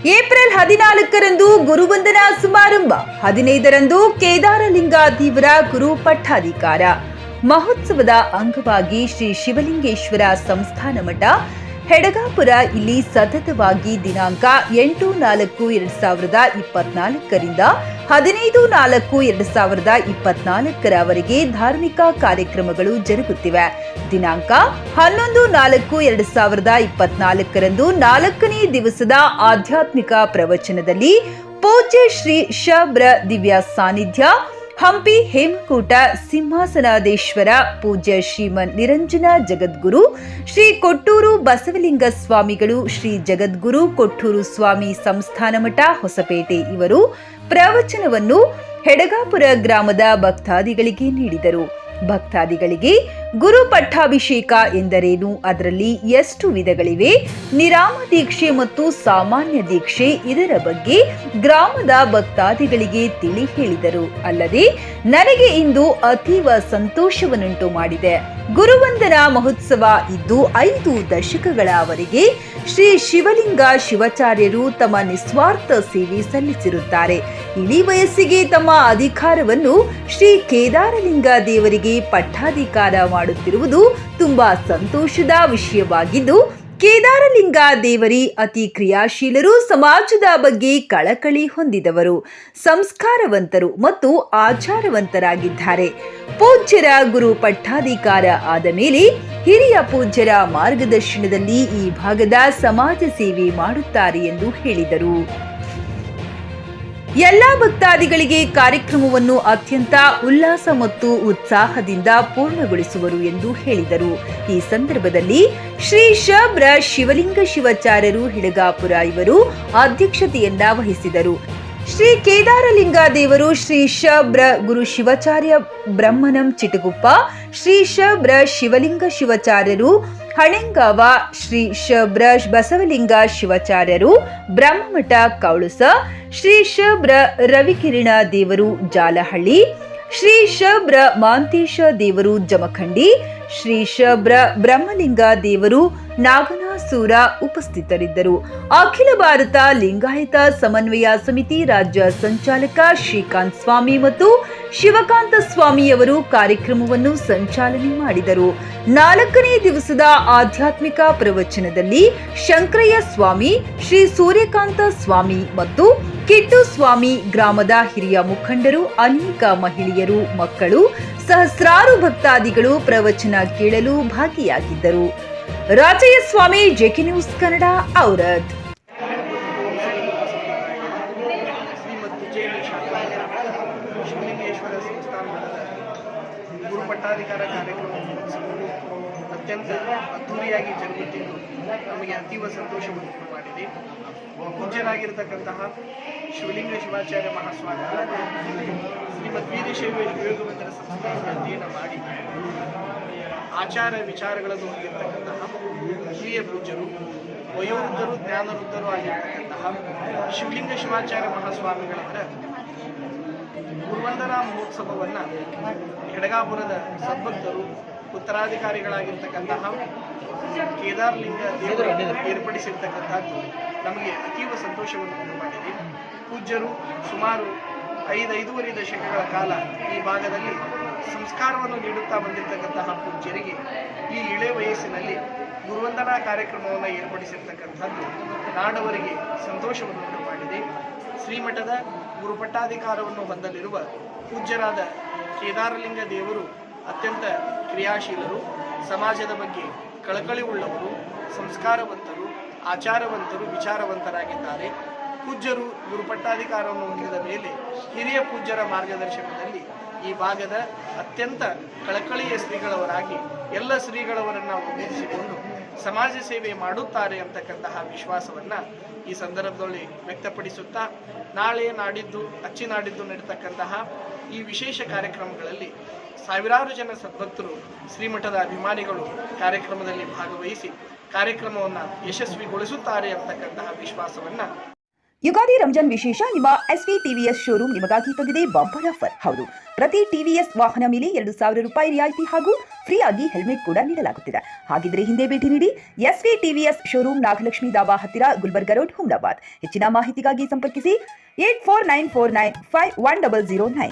April 14ರಂದು ಗುರುವಂದನಾ ಸಮಾರಂಭ, 15ರಂದು ಕೇದಾರಲಿಂಗಾದೇವರ ಗುರು ಪಟ್ಟಾಧಿಕಾರ ಮಹೋತ್ಸವದ ಅಂಗವಾಗಿ ಶ್ರೀ ಶಿವಲಿಂಗೇಶ್ವರ ಸಂಸ್ಥಾನ ಮಠ ಹೆಡಗಾಪುರ ಇಲ್ಲಿ ಸತತವಾಗಿ ದಿನಾಂಕ 8/4/2024ರಿಂದ 15/4/2024ರವರೆಗೆ ಧಾರ್ಮಿಕ ಕಾರ್ಯಕ್ರಮಗಳು ಜರುಗುತ್ತಿವೆ. ದಿನಾಂಕ 11/4/2024ರಂದು 4ನೇ ದಿವಸದ ಆಧ್ಯಾತ್ಮಿಕ ಪ್ರವಚನದಲ್ಲಿ ಪೂಜ್ಯ ಶ್ರೀ ಶಬ್ರ ದಿವ್ಯ ಸಾನ್ನಿಧ್ಯ ಹಂಪಿ ಹೇಮಕೂಟ ಸಿಂಹಾಸನಾದೇಶ್ವರ ಪೂಜ್ಯ ಶ್ರೀಮನ್ ನಿರಂಜನ ಜಗದ್ಗುರು ಶ್ರೀ ಕೊಟ್ಟೂರು ಬಸವಲಿಂಗ ಸ್ವಾಮಿಗಳು, ಶ್ರೀ ಜಗದ್ಗುರು ಕೊಟ್ಟೂರು ಸ್ವಾಮಿ ಸಂಸ್ಥಾನ ಮಠ ಹೊಸಪೇಟೆ ಇವರು ಪ್ರವಚನವನ್ನು ಹೆಡಗಾಪುರ ಗ್ರಾಮದ ಭಕ್ತಾದಿಗಳಿಗೆ ನೀಡಿದರು. ಭಕ್ತಾದಿಗಳಿಗೆ ಗುರು ಪಟ್ಟಾಭಿಷೇಕ ಎಂದರೇನು, ಅದರಲ್ಲಿ ಎಷ್ಟು ವಿಧಗಳಿವೆ, ನಿರಾಮ ದೀಕ್ಷೆ ಮತ್ತು ಸಾಮಾನ್ಯ ದೀಕ್ಷೆ, ಇದರ ಬಗ್ಗೆ ಗ್ರಾಮದ ಭಕ್ತಾದಿಗಳಿಗೆ ತಿಳಿ ಹೇಳಿದರು. ಅಲ್ಲದೆ ನನಗೆ ಇಂದು ಅತೀವ ಸಂತೋಷವನ್ನುಂಟು ಮಾಡಿದೆ. ಗುರುವಂದನಾ ಮಹೋತ್ಸವ ಇದ್ದು 5 ದಶಕಗಳವರೆಗೆ ಶ್ರೀ ಶಿವಲಿಂಗ ಶಿವಾಚಾರ್ಯರು ತಮ್ಮ ನಿಸ್ವಾರ್ಥ ಸೇವೆ ಸಲ್ಲಿಸಿರುತ್ತಾರೆ. ಇಳಿ ವಯಸ್ಸಿಗೆ ತಮ್ಮ ಅಧಿಕಾರವನ್ನು ಶ್ರೀ ಕೇದಾರಲಿಂಗ ದೇವರಿಗೆ ಪಟ್ಟಾಧಿಕಾರ ಮಾಡುತ್ತಿರುವುದು ತುಂಬಾ ಸಂತೋಷದ ವಿಷಯವಾಗಿದ್ದು, ಕೇದಾರಲಿಂಗ ದೇವರಿ ಅತಿ ಕ್ರಿಯಾಶೀಲರು, ಸಮಾಜದ ಬಗ್ಗೆ ಕಳಕಳಿ ಹೊಂದಿದವರು, ಸಂಸ್ಕಾರವಂತರು ಮತ್ತು ಆಚಾರವಂತರಾಗಿದ್ದಾರೆ. ಪೂಜ್ಯರ ಗುರು ಪಟ್ಟಾಧಿಕಾರ ಆದ ಮೇಲೆ ಹಿರಿಯ ಪೂಜ್ಯರ ಮಾರ್ಗದರ್ಶನದಲ್ಲಿ ಈ ಭಾಗದ ಸಮಾಜ ಸೇವೆ ಮಾಡುತ್ತಾರೆ ಎಂದು ಹೇಳಿದರು. ಎಲ್ಲ ಭಕ್ತಾದಿಗಳಿಗೆ ಕಾರ್ಯಕ್ರಮವನ್ನು ಅತ್ಯಂತ ಉಲ್ಲಾಸ ಮತ್ತು ಉತ್ಸಾಹದಿಂದ ಪೂರ್ಣಗೊಳಿಸುವರು ಎಂದು ಹೇಳಿದರು. ಈ ಸಂದರ್ಭದಲ್ಲಿ ಶ್ರೀ ಶಬ್ರ ಶಿವಲಿಂಗ ಶಿವಾಚಾರ್ಯರು ಹೆಡಗಾಪುರ ಇವರು ಅಧ್ಯಕ್ಷತೆಯನ್ನ ವಹಿಸಿದರು. ಶ್ರೀ ಕೇದಾರಲಿಂಗ ದೇವರು ಶ್ರೀ ಶಬ್ರ ಗುರು ಶಿವಾಚಾರ್ಯ ಬ್ರಹ್ಮನಂ ಚಿಟಗುಪ್ಪ, ಶ್ರೀ ಶಬ್ರ ಶಿವಲಿಂಗ ಶಿವಾಚಾರ್ಯರು ಹಣೆಂಗಾವ, ಶ್ರೀ ಶಬ್ರ ಬಸವಲಿಂಗ ಶಿವಾಚಾರ್ಯರು ಬ್ರಹ್ಮಮಠ ಕೌಳಸ, ಶ್ರೀ ಶಬ್ರ ರವಿಕಿರಣ ದೇವರು ಜಾಲಹಳ್ಳಿ, ಶ್ರೀ ಶಬ್ರ ಮಾಂತೇಶ ದೇವರು ಜಮಖಂಡಿ, ಶ್ರೀ ಶಬ್ರ ಬ್ರಹ್ಮಲಿಂಗ ದೇವರು ನಾಗನಾಸೂರ ಉಪಸ್ಥಿತರಿದ್ದರು. ಅಖಿಲ ಭಾರತ ಲಿಂಗಾಯತ ಸಮನ್ವಯ ಸಮಿತಿ ರಾಜ್ಯ ಸಂಚಾಲಕ ಶ್ರೀಕಾಂತ್ ಸ್ವಾಮಿ ಮತ್ತು ಶಿವಕಾಂತ ಸ್ವಾಮಿಯವರು ಕಾರ್ಯಕ್ರಮವನ್ನು ಸಂಚಾಲನೆ ಮಾಡಿದರು. 4ನೇ ದಿವಸದ ಆಧ್ಯಾತ್ಮಿಕ ಪ್ರವಚನದಲ್ಲಿ ಶಂಕರಯ್ಯ ಸ್ವಾಮಿ, ಶ್ರೀ ಸೂರ್ಯಕಾಂತ ಸ್ವಾಮಿ ಮತ್ತು ಕಿಟ್ಟು ಸ್ವಾಮಿ, ಗ್ರಾಮದ ಹಿರಿಯ ಮುಖಂಡರು, ಅನೇಕ ಮಹಿಳೆಯರು, ಮಕ್ಕಳು, ಸಹಸ್ರಾರು ಭಕ್ತಾದಿಗಳು ಪ್ರವಚನ ಕೇಳಲು ಭಾಗಿಯಾಗಿದ್ದರು. ರಾಜಯ್ಯ ಸ್ವಾಮಿ, ಜೆಕೆ ನ್ಯೂಸ್ ಕನ್ನಡ, ಔರದ್. ಶಿವಲಿಂಗೇಶ್ವರ ಸಂಸ್ಥಾನ ಮಠದ ಗುರು ಪಟ್ಟಾಧಿಕಾರ ಕಾರ್ಯಕ್ರಮ ಅತ್ಯಂತ ಅದ್ದೂರಿಯಾಗಿ ಜರುಗುತ್ತಿದ್ದು ನಮಗೆ ಅತೀವ ಸಂತೋಷವನ್ನು ಮಾಡಿದೆ. ಪೂಜ್ಯರಾಗಿರತಕ್ಕಂತಹ ಶಿವಲಿಂಗ ಶಿವಾಚಾರ್ಯ ಮಹಾಸ್ವಾಮಿಗಳ ಶ್ರೀಮದ್ ವೀರಶೈವ ಯೋಗವಂದನ ಸಂಸ್ಥೆಯನ್ನು ಅಧ್ಯಯನ ಮಾಡಿ ಆಚಾರ ವಿಚಾರಗಳನ್ನು ಹೊಂದಿರತಕ್ಕಂತಹ ಹಿರಿಯ ಪೂಜ್ಯರು, ವಯೋವೃದ್ಧರು, ಜ್ಞಾನವೃದ್ಧರು ಆಗಿರತಕ್ಕಂತಹ ಶಿವಲಿಂಗ ಶಿವಾಚಾರ್ಯ ಮಹಾಸ್ವಾಮಿಗಳವರ ಗುರುವಂದನಾ ಮಹೋತ್ಸವವನ್ನು ಹೆಡಗಾಪುರದ ಸದ್ಭಕ್ತರು, ಉತ್ತರಾಧಿಕಾರಿಗಳಾಗಿರ್ತಕ್ಕಂತಹ ಕೇದಾರಲಿಂಗ ದೇವರು ಏರ್ಪಡಿಸಿರ್ತಕ್ಕಂಥದ್ದು ನಮಗೆ ಅತೀವ ಸಂತೋಷವನ್ನು ಉಂಟು ಮಾಡಿದೆ. ಪೂಜ್ಯರು ಸುಮಾರು 5-5.5 ದಶಕಗಳ ಕಾಲ ಈ ಭಾಗದಲ್ಲಿ ಸಂಸ್ಕಾರವನ್ನು ನೀಡುತ್ತಾ ಬಂದಿರತಕ್ಕಂತಹ ಪೂಜ್ಯರಿಗೆ ಈ ಇಳೆ ವಯಸ್ಸಿನಲ್ಲಿ ಗುರುವಂದನಾ ಕಾರ್ಯಕ್ರಮವನ್ನು ಏರ್ಪಡಿಸಿರ್ತಕ್ಕಂಥದ್ದು ನಾಡವರಿಗೆ ಸಂತೋಷವನ್ನು ಉಂಟು ಮಾಡಿದೆ. ಶ್ರೀಮಠದ ಗುರುಪಟ್ಟಾಧಿಕಾರವನ್ನು ಹೊಂದಲಿರುವ ಪೂಜ್ಯರಾದ ಕೇದಾರಲಿಂಗ ದೇವರು ಅತ್ಯಂತ ಕ್ರಿಯಾಶೀಲರು, ಸಮಾಜದ ಬಗ್ಗೆ ಕಳಕಳಿ ಉಳ್ಳವರು, ಸಂಸ್ಕಾರವಂತರು, ಆಚಾರವಂತರು, ವಿಚಾರವಂತರಾಗಿದ್ದಾರೆ. ಪೂಜ್ಯರು ಗುರುಪಟ್ಟಾಧಿಕಾರವನ್ನು ಹೊಂದಿದ ಮೇಲೆ ಹಿರಿಯ ಪೂಜ್ಯರ ಮಾರ್ಗದರ್ಶನದಲ್ಲಿ ಈ ಭಾಗದ ಅತ್ಯಂತ ಕಳಕಳಿಯ ಶ್ರೀಗಳವರಾಗಿ ಎಲ್ಲ ಶ್ರೀಗಳವರನ್ನು ಒಗ್ಗೂಡಿಸಿಕೊಂಡು ಸಮಾಜ ಸೇವೆ ಮಾಡುತ್ತಾರೆ ಅಂತಕ್ಕಂತಹ ವಿಶ್ವಾಸವನ್ನು ಈ ಸಂದರ್ಭದಲ್ಲಿ ವ್ಯಕ್ತಪಡಿಸುತ್ತಾ, ನಾಳೆ ನಾಡಿದ್ದು ಅಚ್ಚಿನಾಡಿದ್ದು ನಡೀತಕ್ಕಂತಹ ಈ ವಿಶೇಷ ಕಾರ್ಯಕ್ರಮಗಳಲ್ಲಿ ಸಾವಿರಾರು ಜನ ಸದ್ಭಕ್ತರು, ಶ್ರೀಮಠದ ಅಭಿಮಾನಿಗಳು ಕಾರ್ಯಕ್ರಮದಲ್ಲಿ ಭಾಗವಹಿಸಿ ಕಾರ್ಯಕ್ರಮವನ್ನು ಯಶಸ್ವಿಗೊಳಿಸುತ್ತಾರೆ ಅಂತಕ್ಕಂತಹ ವಿಶ್ವಾಸವನ್ನು ಯುಗಾದಿ ರಂಜಾನ್ ವಿಶೇಷ ನಿಮ್ಮ SV TVS ಶೋರೂಮ್ ನಿಮಗಾಗಿ ತಂದಿದೆ ಬಂಪರ್ ಆಫರ್. ಹೌದು, ಪ್ರತಿ TVS ವಾಹನ ಮೇಲೆ 2,000 ರೂಪಾಯಿ ರಿಯಾಯಿತಿ ಹಾಗೂ ಫ್ರೀ ಆಗಿ ಹೆಲ್ಮೆಟ್ ಕೂಡ ನೀಡಲಾಗುತ್ತಿದೆ. ಹಾಗಿದ್ರೆ ಹಿಂದೆ ಭೇಟಿ ನೀಡಿ SV TVS showroom, Nagalakshmi dhaba ಹತ್ತಿರ, ಗುಲ್ಬರ್ಗಾ ರೋಡ್, ಹುಮ್ನಾಬಾದ್. ಹೆಚ್ಚಿನ ಮಾಹಿತಿಗಾಗಿ ಸಂಪರ್ಕಿಸಿ 8494951009.